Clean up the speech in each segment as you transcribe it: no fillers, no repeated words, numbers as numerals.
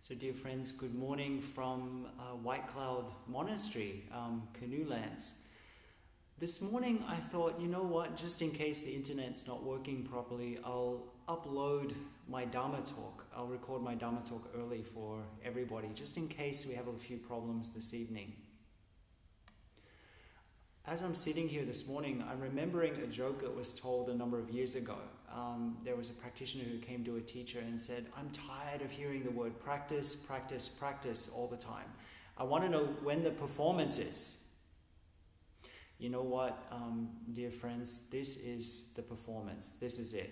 So dear friends, good morning from White Cloud Monastery, Canoe Lands. This morning I thought, you know what, just in case the internet's not working properly, I'll upload my Dharma talk. I'll record my Dharma talk early for everybody, just in case we have a few problems this evening. As I'm sitting here this morning, I'm remembering a joke that was told a number of years ago. There was a practitioner who came to a teacher and said, I'm tired of hearing the word practice, practice, practice all the time. I want to know when the performance is. You know what, dear friends, this is the performance. This is it.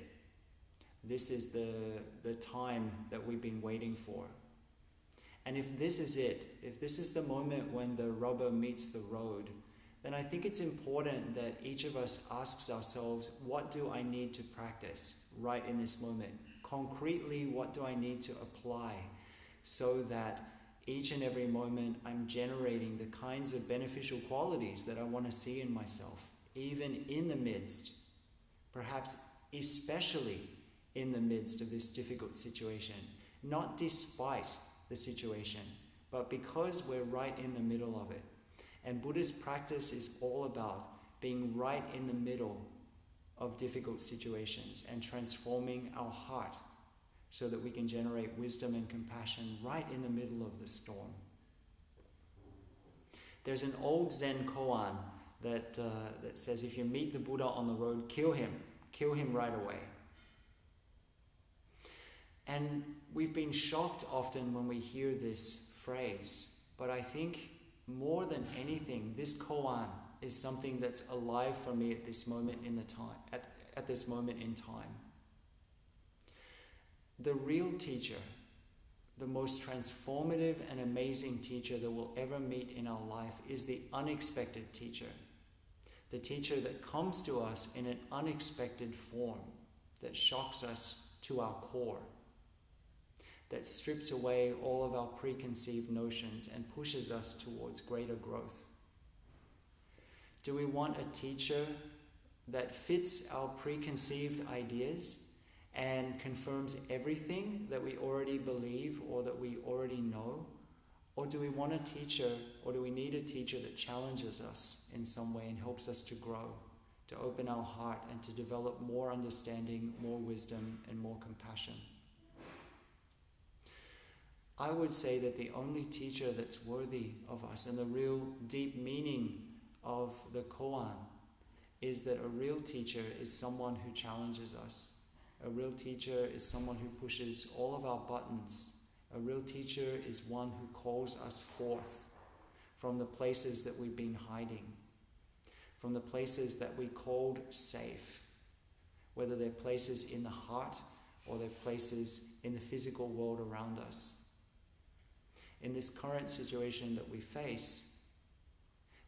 This is the time that we've been waiting for. And if this is it, if this is the moment when the rubber meets the road, then I think it's important that each of us asks ourselves, what do I need to practice right in this moment? Concretely, what do I need to apply so that each and every moment I'm generating the kinds of beneficial qualities that I want to see in myself, even in the midst, perhaps especially in the midst of this difficult situation, not despite the situation, but because we're right in the middle of it. And Buddhist practice is all about being right in the middle of difficult situations and transforming our heart so that we can generate wisdom and compassion right in the middle of the storm. There's an old Zen koan that says, if you meet the Buddha on the road, kill him right away. And we've been shocked often when we hear this phrase, but I think more than anything, this koan is something that's alive for me at this moment in at this moment in time. The real teacher, the most transformative and amazing teacher that we'll ever meet in our life is the unexpected teacher. The teacher that comes to us in an unexpected form, that shocks us to our core, that strips away all of our preconceived notions and pushes us towards greater growth. Do we want a teacher that fits our preconceived ideas and confirms everything that we already believe or that we already know? Or do we want a teacher, or do we need a teacher that challenges us in some way and helps us to grow, to open our heart and to develop more understanding, more wisdom, and more compassion? I would say that the only teacher that's worthy of us, and the real deep meaning of the koan, is that a real teacher is someone who challenges us. A real teacher is someone who pushes all of our buttons. A real teacher is one who calls us forth from the places that we've been hiding, from the places that we called safe, whether they're places in the heart or they're places in the physical world around us. In this current situation that we face,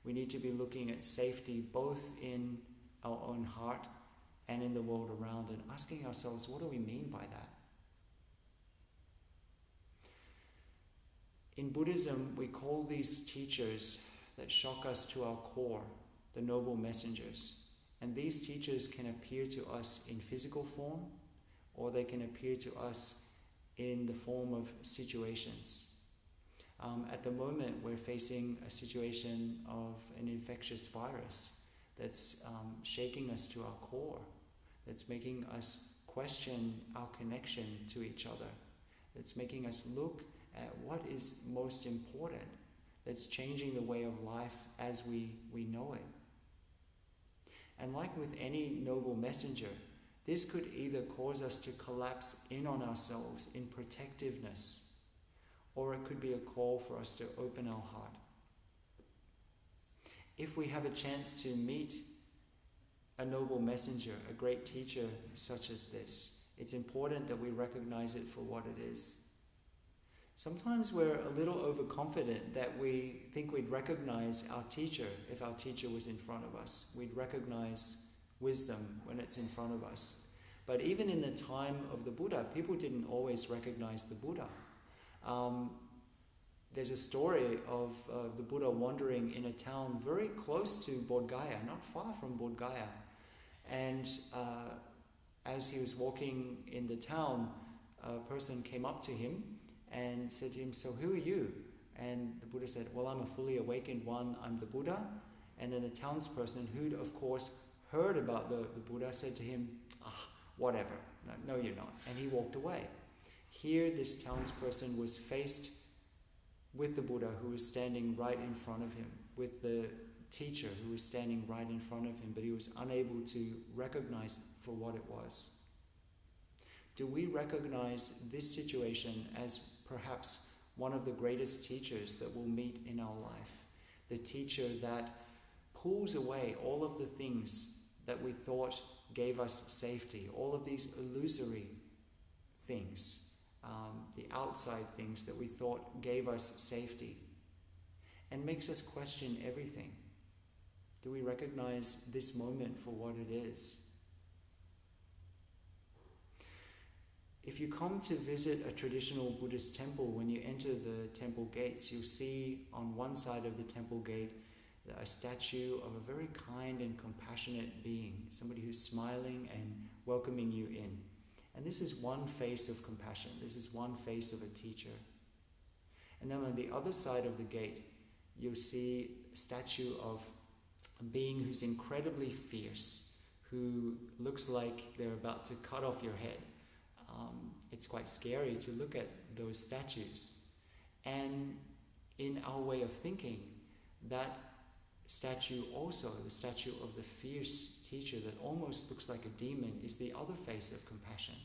we need to be looking at safety both in our own heart and in the world around, and asking ourselves, what do we mean by that? In Buddhism, we call these teachers that shock us to our core the noble messengers. And these teachers can appear to us in physical form, or they can appear to us in the form of situations. At the moment, we're facing a situation of an infectious virus that's shaking us to our core, that's making us question our connection to each other, that's making us look at what is most important, that's changing the way of life as we know it. And like with any noble messenger, this could either cause us to collapse in on ourselves in protectiveness, or it could be a call for us to open our heart. If we have a chance to meet a noble messenger, a great teacher such as this, it's important that we recognize it for what it is. Sometimes we're a little overconfident that we think we'd recognize our teacher if our teacher was in front of us. We'd recognize wisdom when it's in front of us. But even in the time of the Buddha, people didn't always recognize the Buddha. There's a story of the Buddha wandering in a town very close to Bodh Gaya, not far from Bodh Gaya. And as he was walking in the town, a person came up to him and said to him, "So who are you?" And the Buddha said, "Well, I'm a fully awakened one, I'm the Buddha." And then the townsperson, who'd of course heard about the Buddha, said to him, "Whatever, no you're not." And he walked away. Here this townsperson was faced with the Buddha, who was standing right in front of him, with the teacher who was standing right in front of him, but he was unable to recognize it for what it was. Do we recognize this situation as perhaps one of the greatest teachers that we'll meet in our life? The teacher that pulls away all of the things that we thought gave us safety, all of these illusory things, the outside things that we thought gave us safety, and makes us question everything. Do we recognize this moment for what it is? If you come to visit a traditional Buddhist temple, when you enter the temple gates, you'll see on one side of the temple gate a statue of a very kind and compassionate being, somebody who's smiling and welcoming you in. And this is one face of compassion. This is one face of a teacher. And then on the other side of the gate, you'll see a statue of a being who's incredibly fierce, who looks like they're about to cut off your head. It's quite scary to look at those statues. And in our way of thinking, that statue also, the statue of the fierce teacher that almost looks like a demon, is the other face of compassion.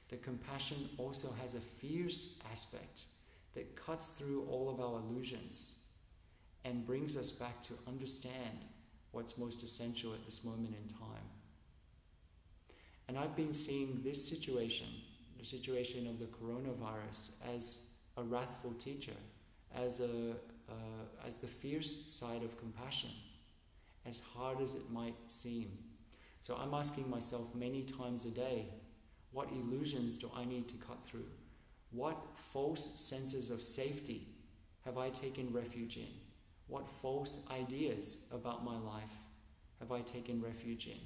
The compassion also has a fierce aspect that cuts through all of our illusions and brings us back to understand what's most essential at this moment in time. And I've been seeing this situation, the situation of the coronavirus, as a wrathful teacher, as the fierce side of compassion, as hard as it might seem. So I'm asking myself many times a day, what illusions do I need to cut through? What false senses of safety have I taken refuge in? What false ideas about my life have I taken refuge in?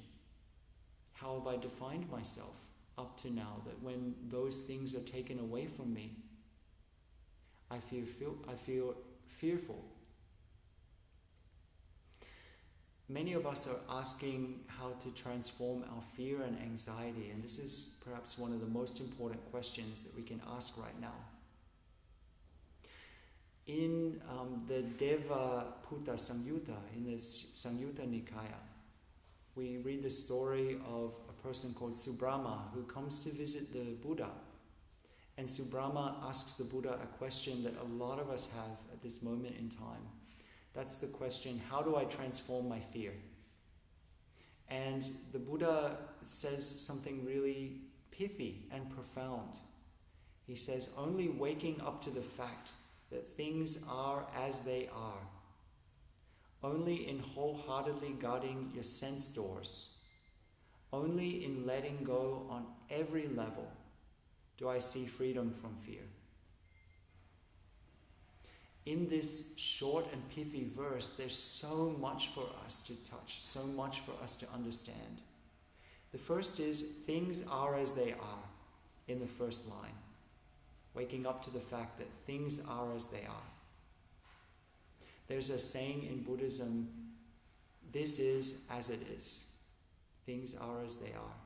How have I defined myself up to now that when those things are taken away from me, I feel fearful? Many of us are asking how to transform our fear and anxiety, and this is perhaps one of the most important questions that we can ask right now. In the Deva Putta Samyutta, in the Samyutta Nikaya, we read the story of a person called Subrahma who comes to visit the Buddha. And Subrahma asks the Buddha a question that a lot of us have at this moment in time. That's the question, how do I transform my fear? And the Buddha says something really pithy and profound. He says, only waking up to the fact that things are as they are, only in wholeheartedly guarding your sense doors, only in letting go on every level, do I see freedom from fear. In this short and pithy verse, there's so much for us to touch, so much for us to understand. The first is, things are as they are, in the first line. Waking up to the fact that things are as they are. There's a saying in Buddhism, this is as it is. Things are as they are.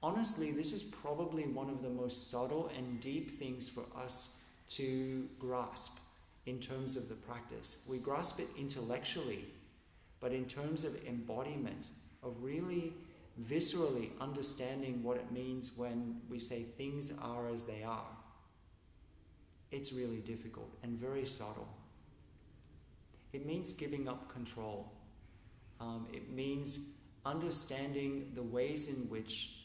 Honestly, this is probably one of the most subtle and deep things for us to grasp in terms of the practice. We grasp it intellectually, but in terms of embodiment, of really viscerally understanding what it means when we say things are as they are, it's really difficult and very subtle. It means giving up control. It means understanding the ways in which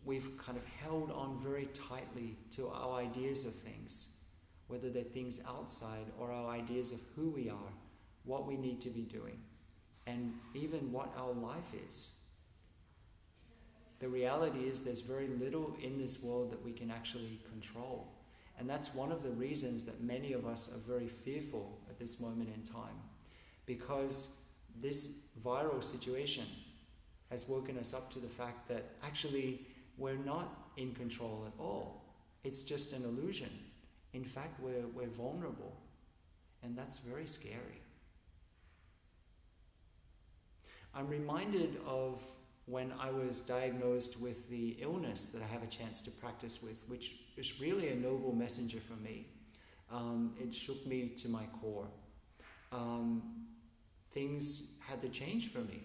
we've kind of held on very tightly to our ideas of things, whether they're things outside or our ideas of who we are, what we need to be doing, and even what our life is. The reality is there's very little in this world that we can actually control. And that's one of the reasons that many of us are very fearful at this moment in time, because this viral situation has woken us up to the fact that actually we're not in control at all. it's just an illusion. In fact, we're vulnerable, and that's very scary. I'm reminded of when I was diagnosed with the illness that I have a chance to practice with, which is really a noble messenger for me. It shook me to my core. Things had to change for me.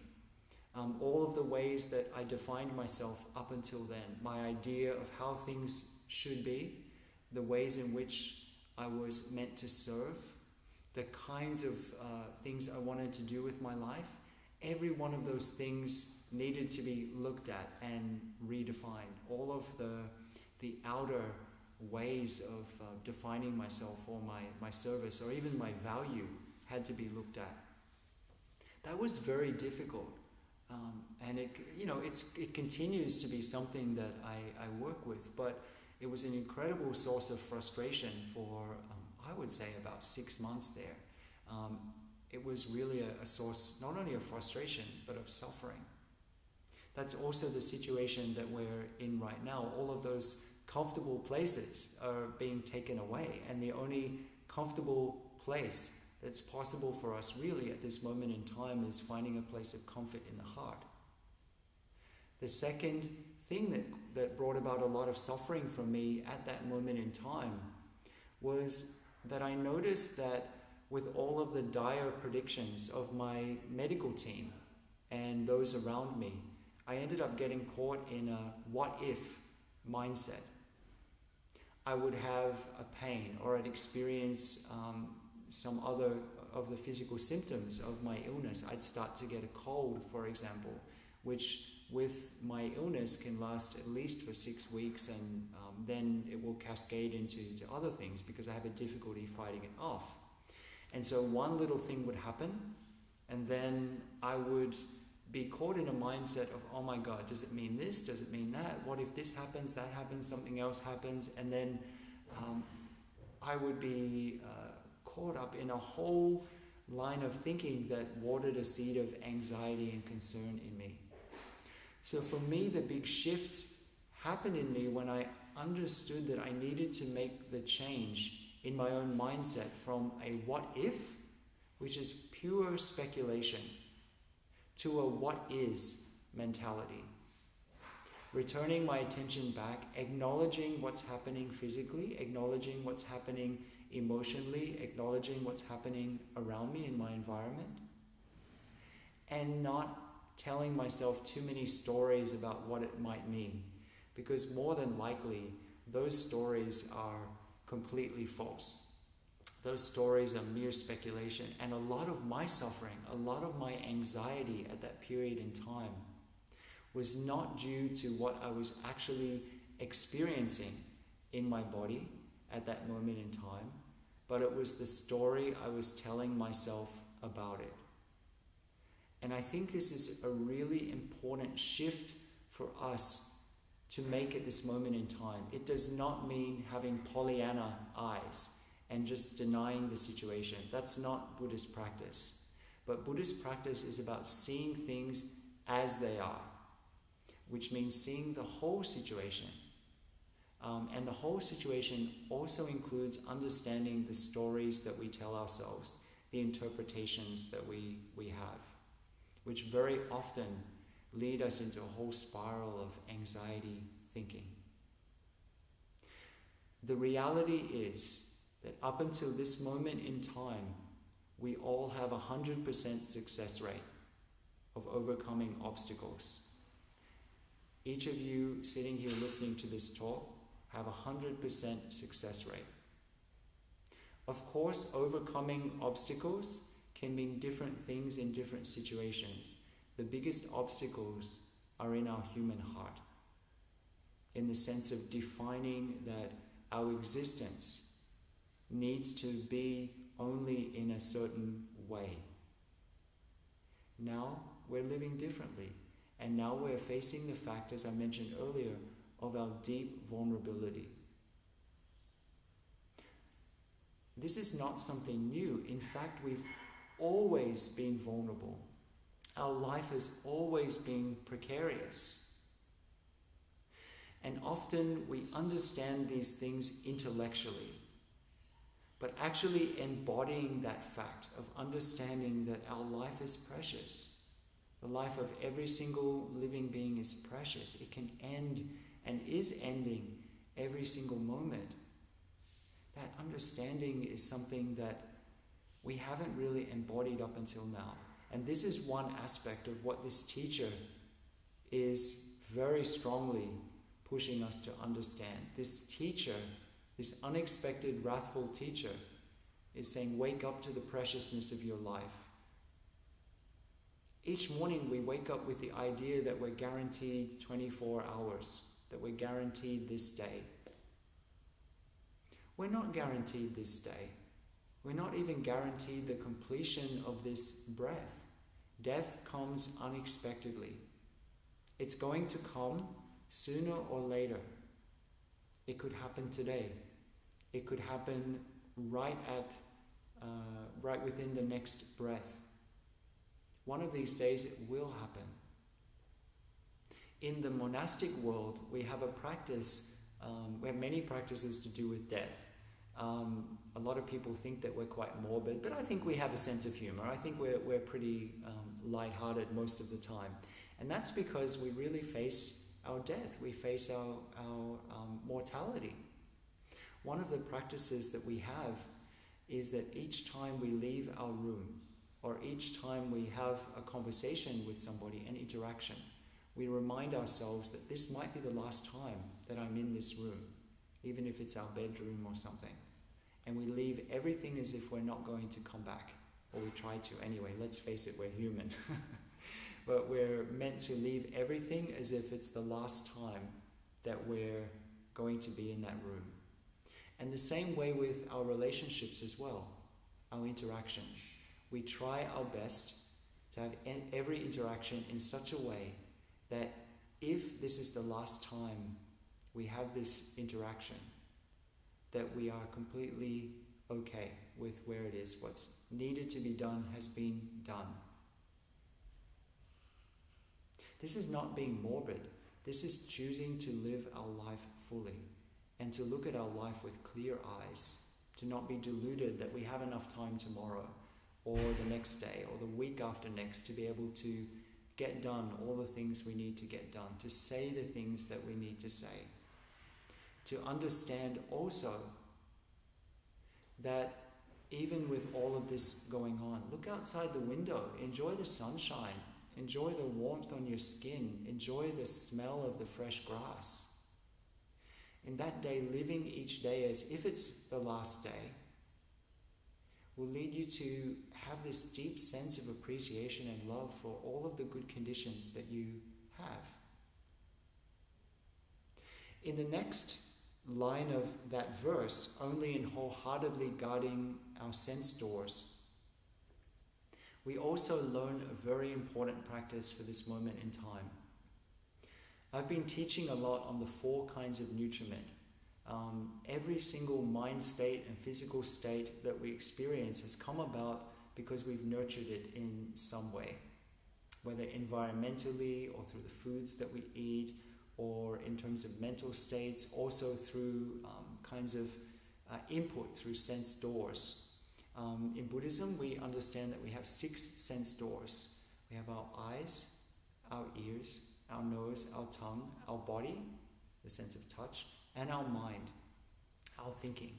All of the ways that I defined myself up until then, my idea of how things should be, the ways in which I was meant to serve, the kinds of things I wanted to do with my life, every one of those things needed to be looked at and redefined. All of the outer ways of defining myself or my service or even my value had to be looked at. That was very difficult. And it continues to be something that I work with, but it was an incredible source of frustration for, I would say, about 6 months there. It was really a source not only of frustration, but of suffering. That's also the situation that we're in right now. All of those comfortable places are being taken away, and the only comfortable place that's possible for us really at this moment in time is finding a place of comfort in the heart. The second thing that brought about a lot of suffering for me at that moment in time was that I noticed that with all of the dire predictions of my medical team and those around me, I ended up getting caught in a what-if mindset. I would have a pain, or I'd experience some other of the physical symptoms of my illness. I'd start to get a cold, for example, which with my illness can last at least for 6 weeks, and then it will cascade into other things because I have a difficulty fighting it off. And so one little thing would happen, and then I would be caught in a mindset of, oh my God, does it mean this? Does it mean that? What if this happens, that happens, something else happens? And then I would be caught up in a whole line of thinking that watered a seed of anxiety and concern in me. So for me, the big shift happened in me when I understood that I needed to make the change in my own mindset from a what if, which is pure speculation, to a what is mentality. Returning my attention back, acknowledging what's happening physically, acknowledging what's happening emotionally, acknowledging what's happening around me in my environment, and not telling myself too many stories about what it might mean, because more than likely those stories are completely false. Those stories are mere speculation, and a lot of my suffering, a lot of my anxiety at that period in time was not due to what I was actually experiencing in my body at that moment in time, but it was the story I was telling myself about it. And I think this is a really important shift for us to make at this moment in time. It does not mean having Pollyanna eyes and just denying the situation. That's not Buddhist practice. But Buddhist practice is about seeing things as they are, which means seeing the whole situation. And the whole situation also includes understanding the stories that we tell ourselves, the interpretations that we have, which very often lead us into a whole spiral of anxiety thinking. The reality is that up until this moment in time, we all have 100% success rate of overcoming obstacles. Each of you sitting here listening to this talk have 100% success rate. Of course, overcoming obstacles can mean different things in different situations. The biggest obstacles are in our human heart, in the sense of defining that our existence needs to be only in a certain way. Now we're living differently, and now we're facing the fact, as I mentioned earlier, of our deep vulnerability. This is not something new. In fact, we've always been vulnerable. Our life has always been precarious. And often we understand these things intellectually, but actually embodying that fact of understanding that our life is precious. The life of every single living being is precious. It can end and is ending every single moment. That understanding is something that we haven't really embodied up until now. And this is one aspect of what this teacher is very strongly pushing us to understand. This teacher, this unexpected, wrathful teacher, is saying, wake up to the preciousness of your life. Each morning we wake up with the idea that we're guaranteed 24 hours, that we're guaranteed this day. We're not guaranteed this day. We're not even guaranteed the completion of this breath. Death comes unexpectedly. It's going to come sooner or later. It could happen today. It could happen right within the next breath. One of these days it will happen. In the monastic world, we have a practice, we have many practices to do with death. A lot of people think that we're quite morbid, but I think we have a sense of humor. I think we're pretty lighthearted most of the time. And that's because we really face our death. We face our mortality. One of the practices that we have is that each time we leave our room, or each time we have a conversation with somebody, an interaction, we remind ourselves that this might be the last time that I'm in this room, even if it's our bedroom or something. And we leave everything as if we're not going to come back, or we try to anyway. Let's face it, we're human. But we're meant to leave everything as if it's the last time that we're going to be in that room. And the same way with our relationships as well, our interactions. We try our best to have every interaction in such a way that if this is the last time we have this interaction, that we are completely okay with where it is. What's needed to be done has been done. This is not being morbid. This is choosing to live our life fully and to look at our life with clear eyes, to not be deluded that we have enough time tomorrow or the next day or the week after next to be able to get done all the things we need to get done, to say the things that we need to say. To understand also that even with all of this going on, look outside the window, enjoy the sunshine, enjoy the warmth on your skin, enjoy the smell of the fresh grass. In that day, living each day as if it's the last day will lead you to have this deep sense of appreciation and love for all of the good conditions that you have. In the next line of that verse, only in wholeheartedly guarding our sense doors, we also learn a very important practice for this moment in time. I've been teaching a lot on the 4 kinds of nutriment. Every single mind state and physical state that we experience has come about because we've nurtured it in some way, whether environmentally or through the foods that we eat, or in terms of mental states, also through kinds of input through sense doors. In Buddhism, we understand that we have 6 sense doors. We have our eyes, our ears, our nose, our tongue, our body, the sense of touch, and our mind, our thinking.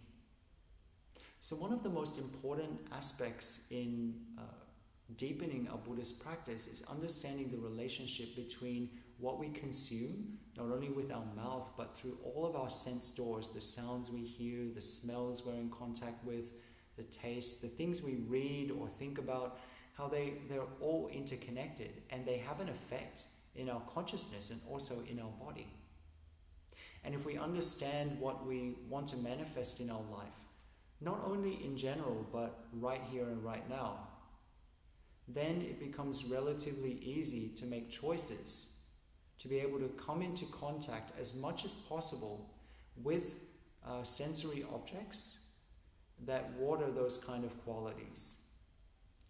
So one of the most important aspects in deepening our Buddhist practice is understanding the relationship between what we consume, not only with our mouth, but through all of our sense doors, the sounds we hear, the smells we're in contact with, the taste, the things we read or think about, how they're all interconnected, and they have an effect in our consciousness and also in our body. And if we understand what we want to manifest in our life, not only in general, but right here and right now, then it becomes relatively easy to make choices, to be able to come into contact as much as possible with sensory objects that water those kind of qualities.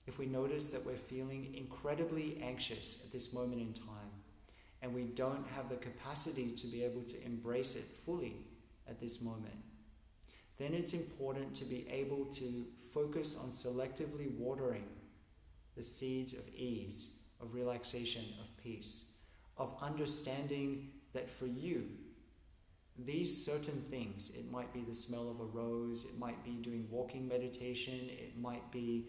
If we notice that we're feeling incredibly anxious at this moment in time, and we don't have the capacity to be able to embrace it fully at this moment, then it's important to be able to focus on selectively watering the seeds of ease, of relaxation, of peace, of understanding that for you, these certain things, it might be the smell of a rose, it might be doing walking meditation, it might be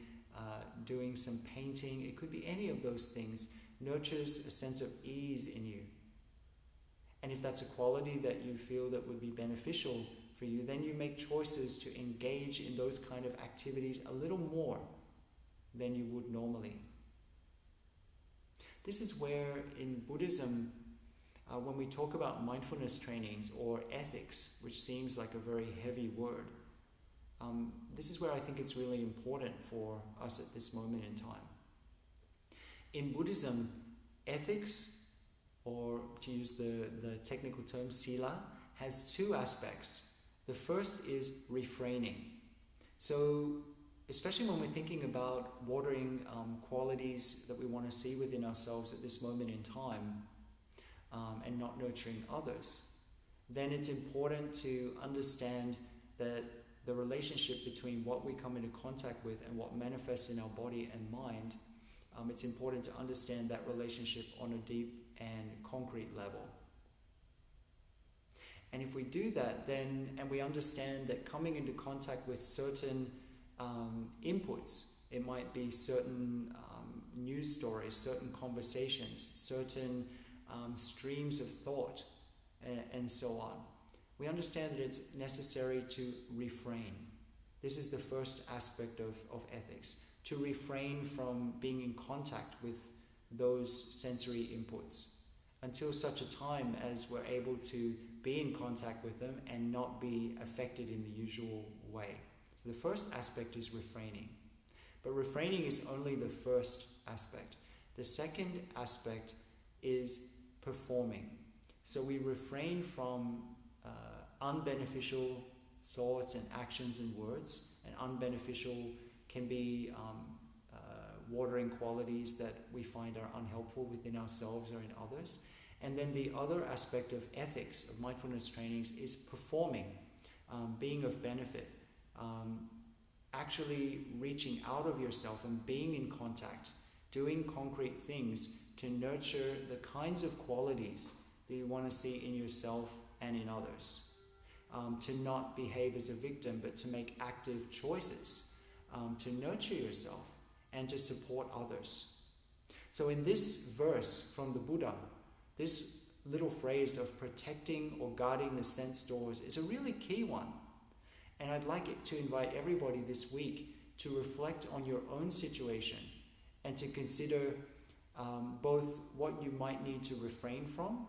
doing some painting, it could be any of those things, nurtures a sense of ease in you. And if that's a quality that you feel that would be beneficial for you, then you make choices to engage in those kind of activities a little more than you would normally. This is where in Buddhism, when we talk about mindfulness trainings or ethics, which seems like a very heavy word, this is where I think it's really important for us at this moment in time. In Buddhism, ethics, or to use the technical term sila, has two aspects. The first is refraining. So, especially when we're thinking about watering qualities that we want to see within ourselves at this moment in time, and not nurturing others, then it's important to understand that the relationship between what we come into contact with and what manifests in our body and mind, it's important to understand that relationship on a deep and concrete level. And if we do that, then, and we understand that coming into contact with certain inputs, it might be certain news stories, certain conversations, certain streams of thought, and so on. We understand that it's necessary to refrain. This is the first aspect of ethics, to refrain from being in contact with those sensory inputs until such a time as we're able to be in contact with them and not be affected in the usual way. So the first aspect is refraining. But refraining is only the first aspect. The second aspect is performing. So we refrain from unbeneficial thoughts and actions and words, and unbeneficial can be watering qualities that we find are unhelpful within ourselves or in others. And then the other aspect of ethics, of mindfulness trainings, is performing, being of benefit, actually reaching out of yourself and being in contact, doing concrete things to nurture the kinds of qualities that you want to see in yourself and in others. To not behave as a victim, but to make active choices, to nurture yourself and to support others. So in this verse from the Buddha, this little phrase of protecting or guarding the sense doors is a really key one. And I'd like it to invite everybody this week to reflect on your own situation and to consider both what you might need to refrain from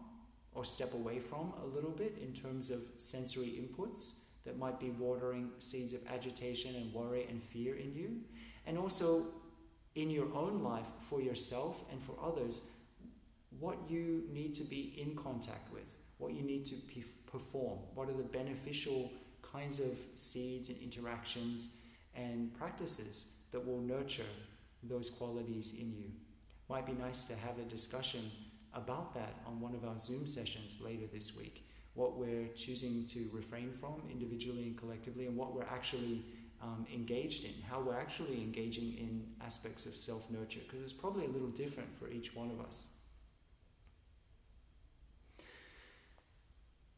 or step away from a little bit in terms of sensory inputs that might be watering seeds of agitation and worry and fear in you, and also in your own life for yourself and for others, what you need to be in contact with, what you need to perform, what are the beneficial kinds of seeds and interactions and practices that will nurture those qualities in you. Might be nice to have a discussion about that on one of our Zoom sessions later this week, what we're choosing to refrain from individually and collectively, and what we're actually engaged in, how we're actually engaging in aspects of self-nurture, because it's probably a little different for each one of us.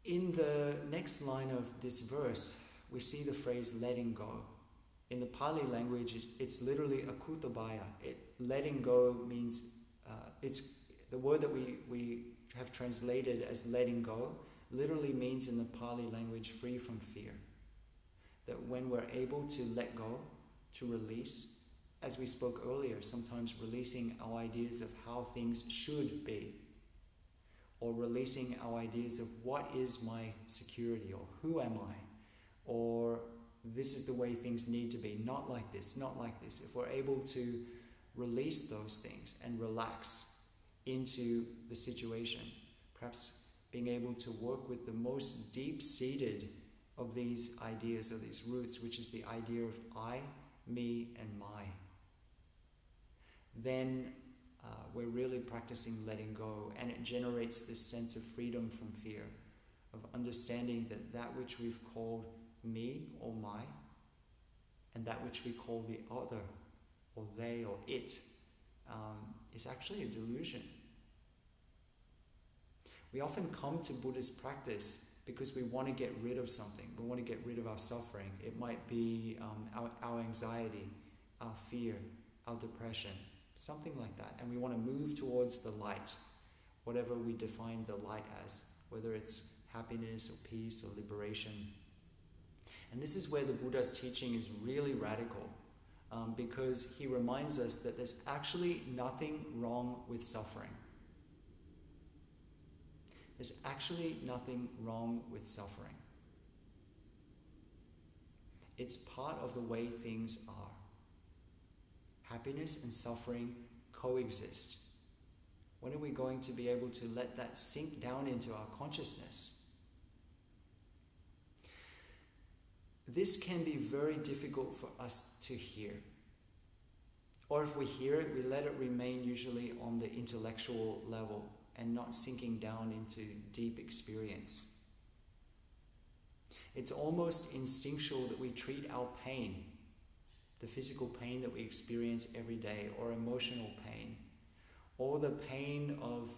In the next line of this verse, we see the phrase letting go. In the Pali language, it's literally akutabaya. Letting go means, it's the word that we have translated as letting go, literally means in the Pali language, free from fear. That when we're able to let go, to release, as we spoke earlier, sometimes releasing our ideas of how things should be, or releasing our ideas of what is my security, or who am I, or this is the way things need to be, not like this, not like this. If we're able to release those things and relax into the situation, perhaps being able to work with the most deep-seated of these ideas, or these roots, which is the idea of I, me, and my, then we're really practicing letting go, and it generates this sense of freedom from fear, of understanding that that which we've called me or my, and that which we call the other, or they, or it, is actually a delusion. We often come to Buddhist practice because we want to get rid of something. We want to get rid of our suffering. It might be our anxiety, our fear, our depression, something like that. And we want to move towards the light, whatever we define the light as, whether it's happiness or peace or liberation. And this is where the Buddha's teaching is really radical, because he reminds us that there's actually nothing wrong with suffering. There's actually nothing wrong with suffering. It's part of the way things are. Happiness and suffering coexist. When are we going to be able to let that sink down into our consciousness? This can be very difficult for us to hear. Or if we hear it, we let it remain usually on the intellectual level and not sinking down into deep experience. It's almost instinctual that we treat our pain, the physical pain that we experience every day, or emotional pain, or the pain of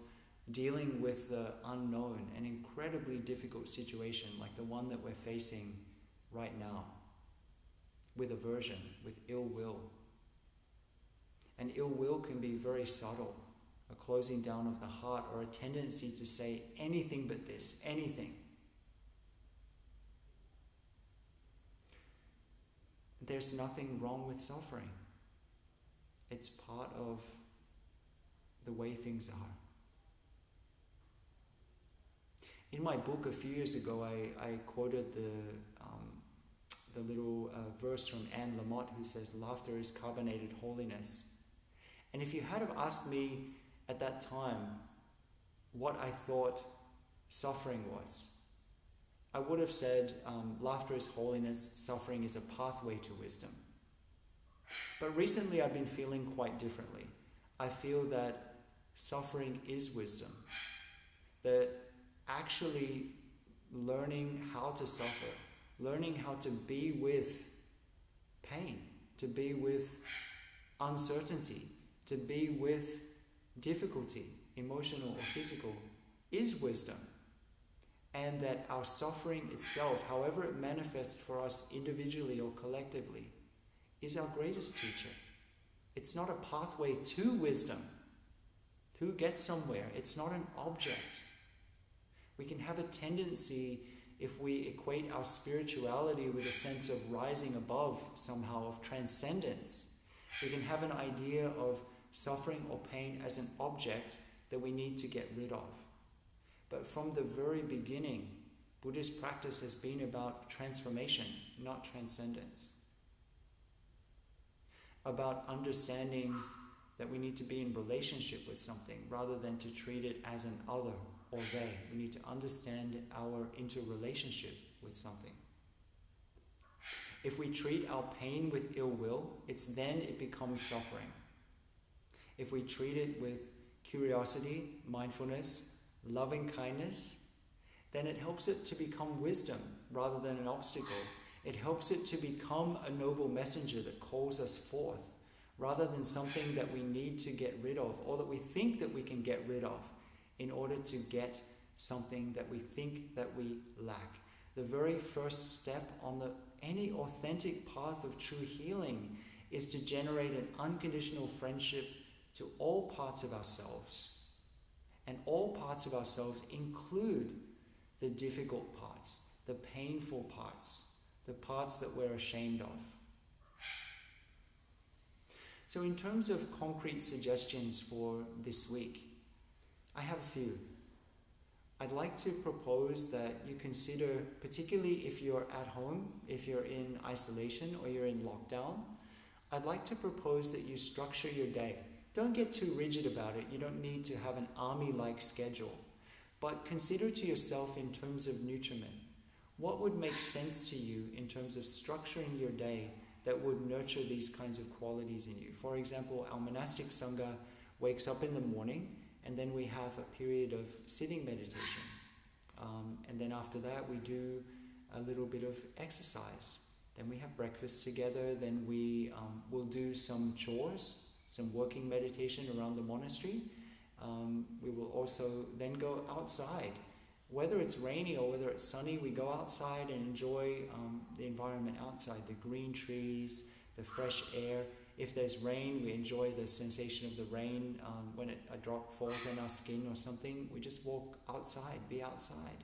dealing with the unknown, an incredibly difficult situation like the one that we're facing right now, with aversion, with ill will. And ill will can be very subtle, a closing down of the heart, or a tendency to say anything but this, anything. There's nothing wrong with suffering. It's part of the way things are. In my book a few years ago, I quoted the little verse from Anne Lamott, who says, "Laughter is carbonated holiness." And if you had have asked me at that time what I thought suffering was, I would have said, laughter is holiness, suffering is a pathway to wisdom. But recently I've been feeling quite differently. I feel that suffering is wisdom, that actually learning how to suffer, learning how to be with pain, to be with uncertainty, to be with difficulty, emotional or physical, is wisdom. And that our suffering itself, however it manifests for us individually or collectively, is our greatest teacher. It's not a pathway to wisdom, to get somewhere. It's not an object. We can have a tendency, if we equate our spirituality with a sense of rising above somehow, of transcendence, we can have an idea of suffering or pain as an object that we need to get rid of. But from the very beginning, Buddhist practice has been about transformation, not transcendence. About understanding that we need to be in relationship with something rather than to treat it as an other or they. We need to understand our interrelationship with something. If we treat our pain with ill will, it becomes suffering. If we treat it with curiosity, mindfulness, loving kindness, then it helps it to become wisdom rather than an obstacle. It helps it to become a noble messenger that calls us forth rather than something that we need to get rid of, or that we think that we can get rid of in order to get something that we think that we lack. The very first step on any authentic path of true healing is to generate an unconditional friendship to all parts of ourselves. And all parts of ourselves include the difficult parts, the painful parts, the parts that we're ashamed of. So in terms of concrete suggestions for this week, I have a few. I'd like to propose that you consider, particularly if you're at home, if you're in isolation or you're in lockdown, I'd like to propose that you structure your day. Don't get too rigid about it. You don't need to have an army-like schedule. But consider to yourself in terms of nutriment. What would make sense to you in terms of structuring your day that would nurture these kinds of qualities in you? For example, our monastic sangha, wakes up in the morning, and then we have a period of sitting meditation. And then after that, we do a little bit of exercise. Then we have breakfast together. Then we will do some chores, some working meditation around the monastery. We will also then go outside. Whether it's rainy or whether it's sunny, we go outside and enjoy the environment outside, the green trees, the fresh air. If there's rain, we enjoy the sensation of the rain when a drop falls on our skin or something. We just walk outside, be outside.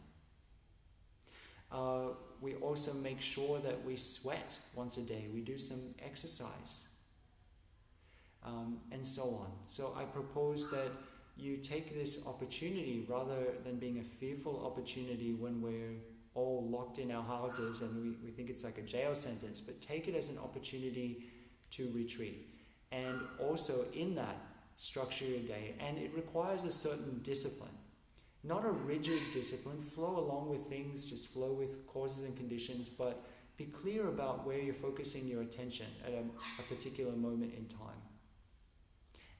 We also make sure that we sweat once a day. We do some exercise, and so on. So I propose that you take this opportunity, rather than being a fearful opportunity when we're all locked in our houses and we think it's like a jail sentence, but take it as an opportunity to retreat. And also in that, structure your day. And it requires a certain discipline. Not a rigid discipline. Flow along with things, just flow with causes and conditions, but be clear about where you're focusing your attention at a particular moment in time.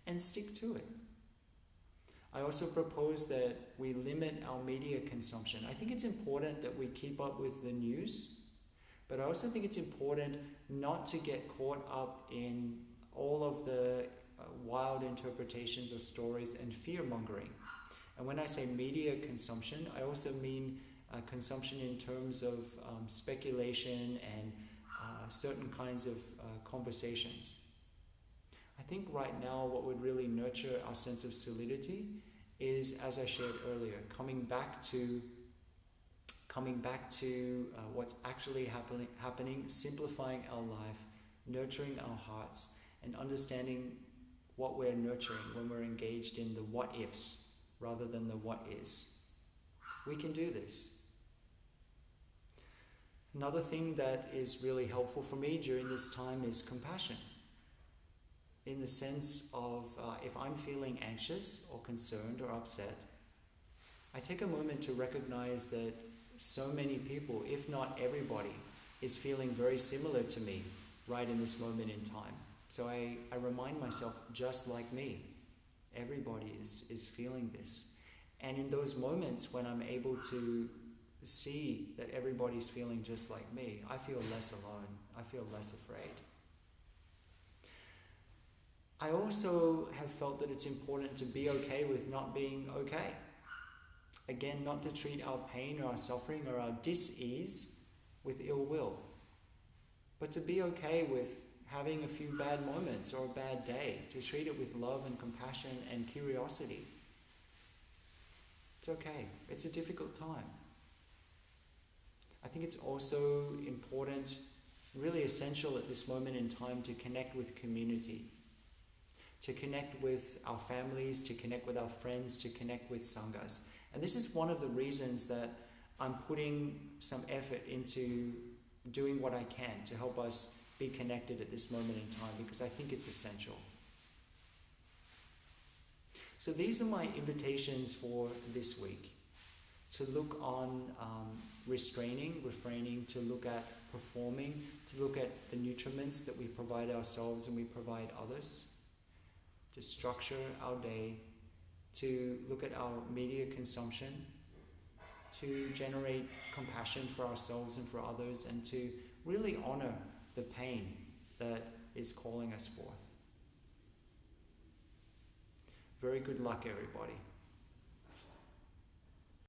And stick to it. I also propose that we limit our media consumption. I think it's important that we keep up with the news, but I also think it's important not to get caught up in all of the wild interpretations of stories and fear-mongering. And when I say media consumption, I also mean consumption in terms of speculation and certain kinds of conversations. I think right now what would really nurture our sense of solidity is, as I shared earlier, coming back to what's actually happening, simplifying our life, nurturing our hearts, and understanding what we're nurturing when we're engaged in the what-ifs rather than the what-is. We can do this. Another thing that is really helpful for me during this time is compassion. In the sense of if I'm feeling anxious or concerned or upset, I take a moment to recognize that so many people, if not everybody, is feeling very similar to me right in this moment in time. So I remind myself, just like me, everybody is feeling this. And in those moments when I'm able to see that everybody's feeling just like me, I feel less alone. I feel less afraid. I also have felt that it's important to be okay with not being okay. Again, not to treat our pain or our suffering or our dis-ease with ill will, but to be okay with having a few bad moments or a bad day, to treat it with love and compassion and curiosity. It's okay. It's a difficult time. I think it's also important, really essential at this moment in time, to connect with community, to connect with our families, to connect with our friends, to connect with sanghas. And this is one of the reasons that I'm putting some effort into doing what I can to help us be connected at this moment in time, because I think it's essential. So these are my invitations for this week. To look on refraining, to look at performing, to look at the nutriments that we provide ourselves and we provide others, to structure our day, to look at our media consumption, to generate compassion for ourselves and for others, and to really honor the pain that is calling us forth. Very good luck, everybody.